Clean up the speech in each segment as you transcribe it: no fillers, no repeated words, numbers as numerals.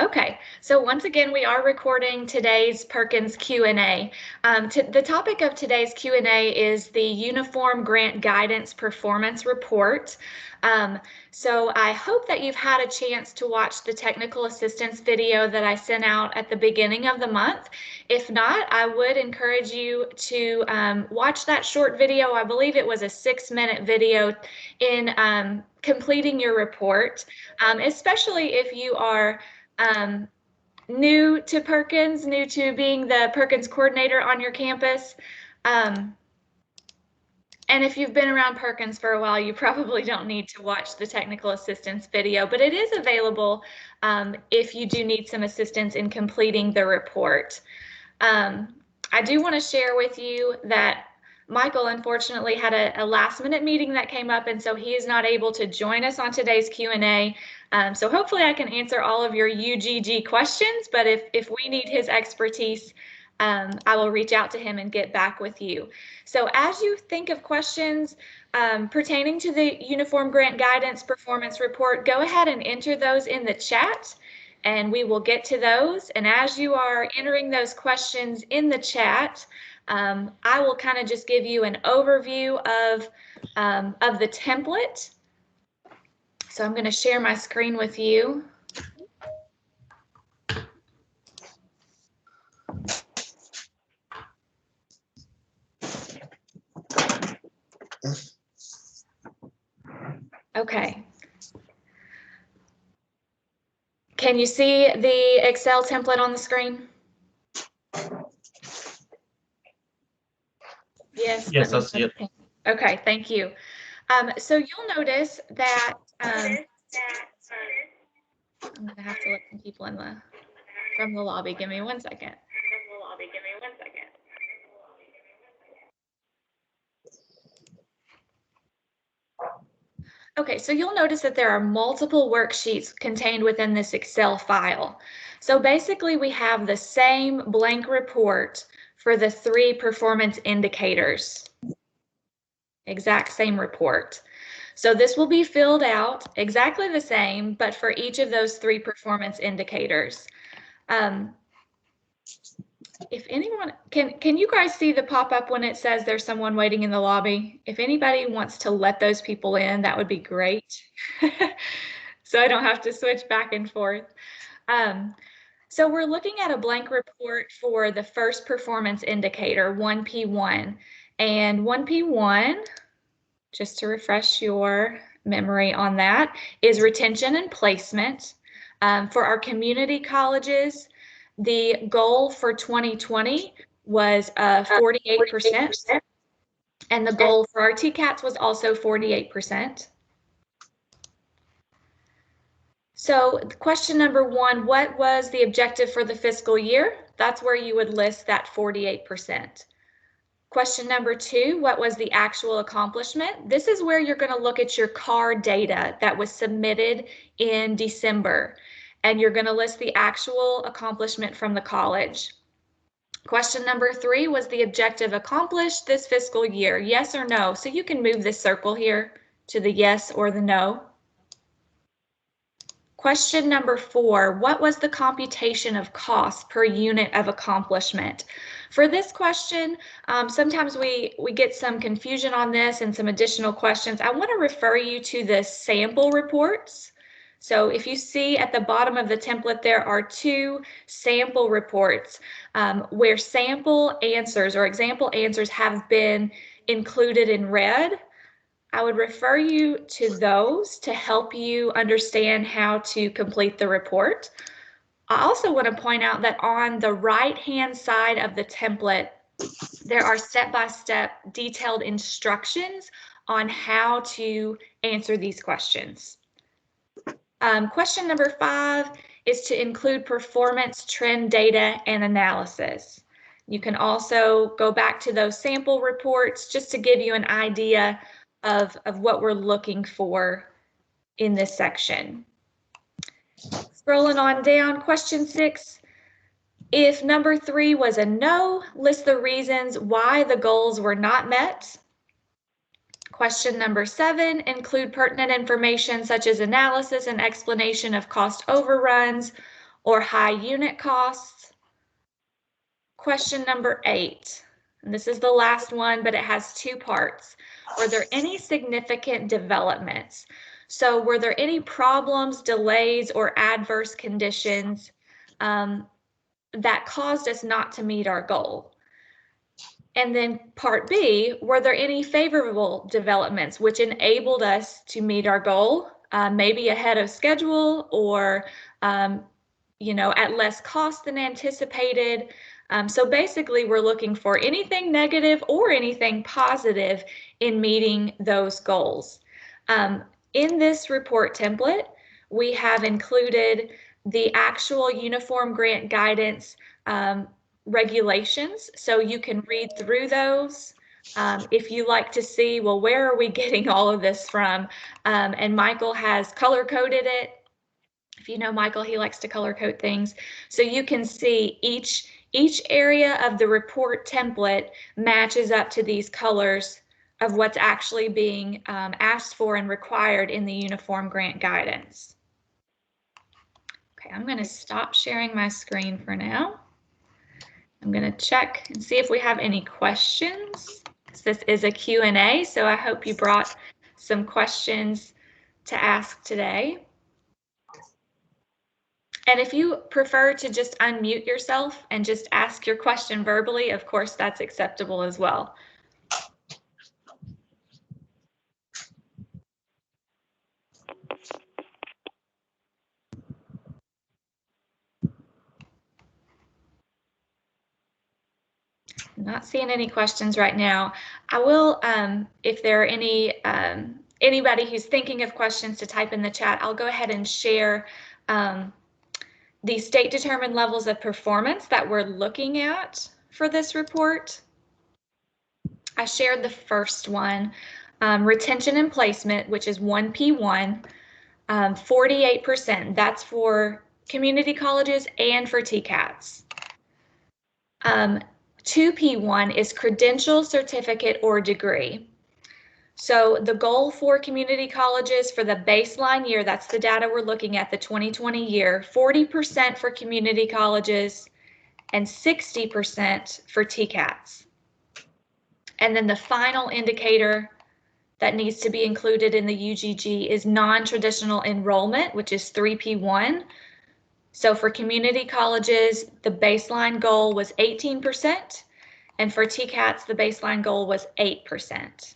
Okay, so once again, we are recording today's Perkins Q&A. The topic of today's Q&A is the Uniform Grant Guidance Performance Report. So I hope that you've had a chance to watch the technical assistance video that I sent out at the beginning of the month. If not, I would encourage you to watch that short video. I believe it was a 6-minute video in completing your report, especially if you are new to Perkins, new to being the Perkins coordinator on your campus. And if you've been around Perkins for a while, you probably don't need to watch the technical assistance video, but it is available if you do need some assistance in completing the report. I do want to share with you that Michael unfortunately had a last-minute meeting that came up, and so he is not able to join us on today's Q&A. So hopefully I can answer all of your UGG questions, but if we need his expertise, I will reach out to him and get back with you. So as you think of questions pertaining to the Uniform Grant Guidance Performance Report, go ahead and enter those in the chat, and we will get to those. And as you are entering those questions in the chat, I will kind of just give you an overview of the template. So I'm going to share my screen with you. Okay. Can you see the Excel template on the screen? Yes. Yes, I see it. Okay, thank you. So you'll notice that I'm going to have to let some people in from the lobby. Give me 1 second. Okay, so you'll notice that there are multiple worksheets contained within this Excel file. So basically we have the same blank report for the 3 performance indicators. Exact same report. So this will be filled out exactly the same, but for each of those 3 performance indicators. If anyone, can you guys see the pop-up when it says there's someone waiting in the lobby? If anybody wants to let those people in, that would be great. So I don't have to switch back and forth. So we're looking at a blank report for the first performance indicator, 1P1. And 1P1, just to refresh your memory on that, is retention and placement. For our community colleges, the goal for 2020 was 48%, and the goal for our TCATs was also 48%. So question number 1, what was the objective for the fiscal year? That's where you would list that 48%. Question number 2, what was the actual accomplishment? This is where you're going to look at your CAR data that was submitted in December, and you're going to list the actual accomplishment from the college. Question number 3, was the objective accomplished this fiscal year? Yes or no? So you can move this circle here to the yes or the no. Question number 4, what was the computation of cost per unit of accomplishment? For this question, sometimes we get some confusion on this and some additional questions. I want to refer you to the sample reports. So if you see at the bottom of the template, there are 2 sample reports where sample answers or example answers have been included in red. I would refer you to those to help you understand how to complete the report. I also want to point out that on the right-hand side of the template, there are step-by-step detailed instructions on how to answer these questions. Question number 5 is to include performance trend data and analysis. You can also go back to those sample reports just to give you an idea of what we're looking for in this section. Scrolling on down, question 6, if number 3 was a no, list the reasons why the goals were not met. Question number 7, include pertinent information such as analysis and explanation of cost overruns or high unit costs? Question number 8, and this is the last one, but it has 2 parts. Were there any significant developments? So were there any problems, delays, or adverse conditions that caused us not to meet our goal? And then part B, were there any favorable developments which enabled us to meet our goal, maybe ahead of schedule or at less cost than anticipated? So basically, we're looking for anything negative or anything positive in meeting those goals. In this report template, we have included the actual Uniform Grant Guidance regulations, so you can read through those. If you like to see, well, where are we getting all of this from? And Michael has color-coded it. If you know Michael, he likes to color code things. So you can see each area of the report template matches up to these colors of what's actually being asked for and required in the Uniform Grant Guidance. Okay, I'm going to stop sharing my screen for now. I'm going to check and see if we have any questions. This is a Q&A, so I hope you brought some questions to ask today. And if you prefer to just unmute yourself and just ask your question verbally, of course, that's acceptable as well. I'm not seeing any questions right now. I will, if there are anybody who's thinking of questions to type in the chat, I'll go ahead and share the state determined levels of performance that we're looking at for this report. I shared the first one, retention and placement, which is 1P1, 48%. That's for community colleges and for TCATs. 2P1 is credential, certificate, or degree. So the goal for community colleges for the baseline year, that's the data we're looking at, the 2020 year, 40% for community colleges and 60% for TCATs. And then the final indicator that needs to be included in the UGG is non-traditional enrollment, which is 3P1. So for community colleges, the baseline goal was 18%, and for TCATs, the baseline goal was 8%.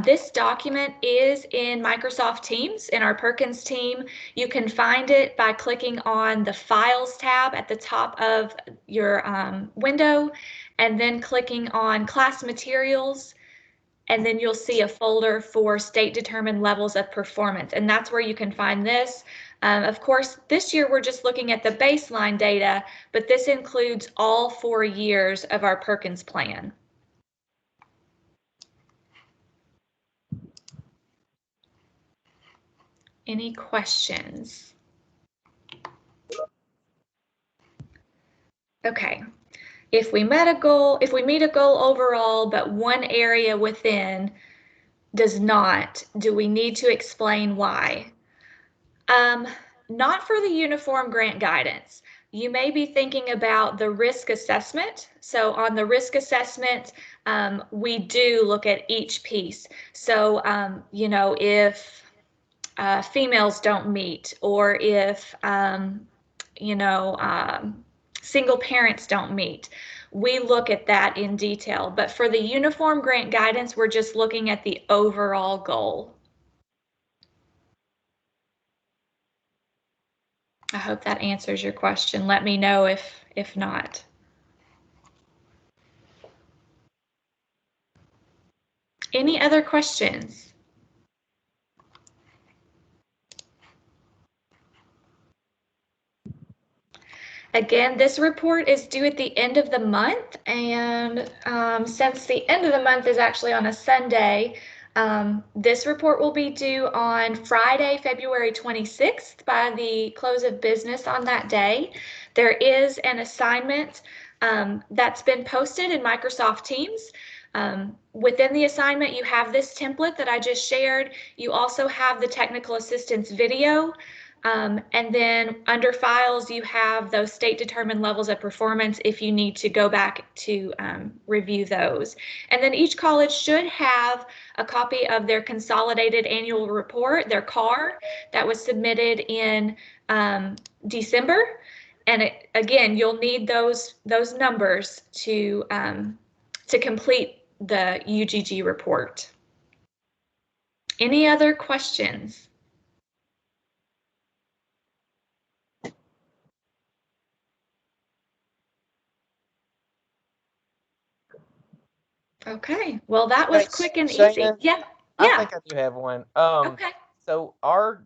This document is in Microsoft Teams, in our Perkins team. You can find it by clicking on the Files tab at the top of your window, and then clicking on Class Materials, and then you'll see a folder for state determined levels of performance, and that's where you can find this. Of course, this year we're just looking at the baseline data, but this includes all 4 years of our Perkins plan. Any questions? Okay. If we meet a goal overall, but one area within does not, do we need to explain why? Not for the Uniform Grant Guidance. You may be thinking about the risk assessment. So on the risk assessment, we do look at each piece. So, if females don't meet, or if, single parents don't meet, we look at that in detail. But for the Uniform Grant Guidance, we're just looking at the overall goal. I hope that answers your question. Let me know if not. Any other questions? Again, this report is due at the end of the month, and since the end of the month is actually on a Sunday, this report will be due on Friday, February 26th by the close of business on that day. There is an assignment that's been posted in Microsoft Teams. Within the assignment, you have this template that I just shared. You also have the technical assistance video. And then under files, you have those state determined levels of performance if you need to go back to review those. And then each college should have a copy of their consolidated annual report, their CAR, that was submitted in December. And again, you'll need those numbers to complete the UGG report. Any other questions? Okay, well, that was quick and easy. Yeah, I yeah. think I do have one. Okay. So our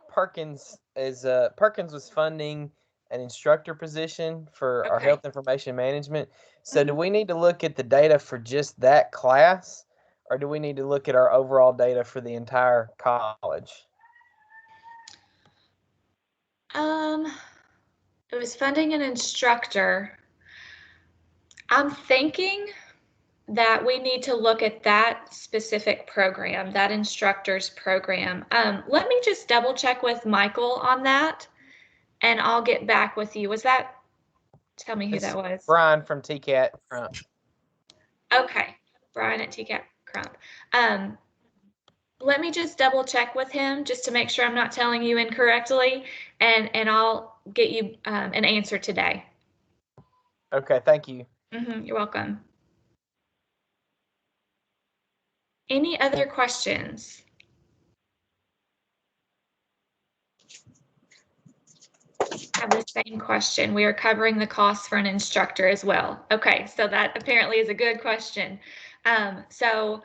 Perkins is Perkins was funding an instructor position for our Okay. health information management. So do Mhm. we need to look at the data for just that class, or do we need to look at our overall data for the entire college? It was funding an instructor. I'm thinking that we need to look at that specific program, that instructor's program. Let me just double check with Michael on that, and I'll get back with you. Tell me who This that is was. Brian from TCAT Crump. Okay, Brian at TCAP Crump. Let me just double check with him just to make sure I'm not telling you incorrectly, and I'll get you an answer today. Okay, thank you. You're welcome. Any other questions? I have the same question. We are covering the costs for an instructor as well. Okay, so that apparently is a good question. So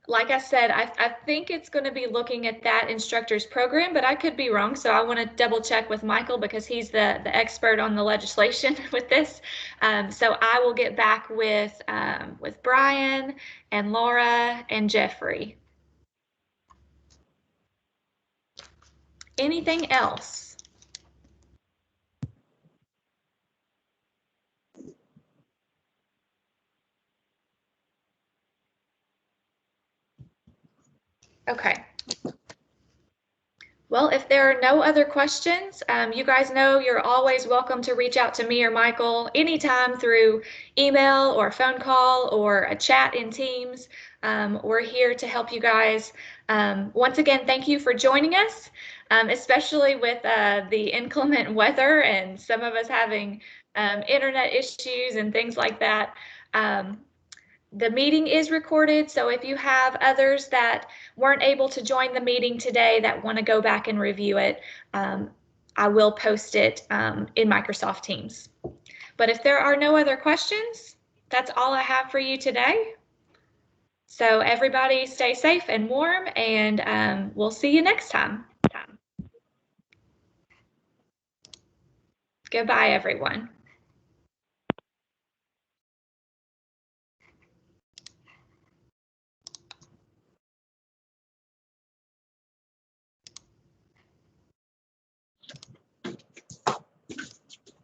like I said, I think it's going to be looking at that instructor's program, but I could be wrong. So I want to double check with Michael because he's the expert on the legislation with this. So I will get back with Brian and Laura and Jeffrey. Anything else? Okay. Well, if there are no other questions, you guys know you're always welcome to reach out to me or Michael anytime through email or phone call or a chat in Teams. We're here to help you guys. Once again, thank you for joining us, especially with the inclement weather and some of us having internet issues and things like that. The meeting is recorded, so if you have others that weren't able to join the meeting today that want to go back and review it, I will post it in Microsoft Teams. But if there are no other questions, that's all I have for you today. So everybody stay safe and warm, and we'll see you next time. Goodbye, everyone.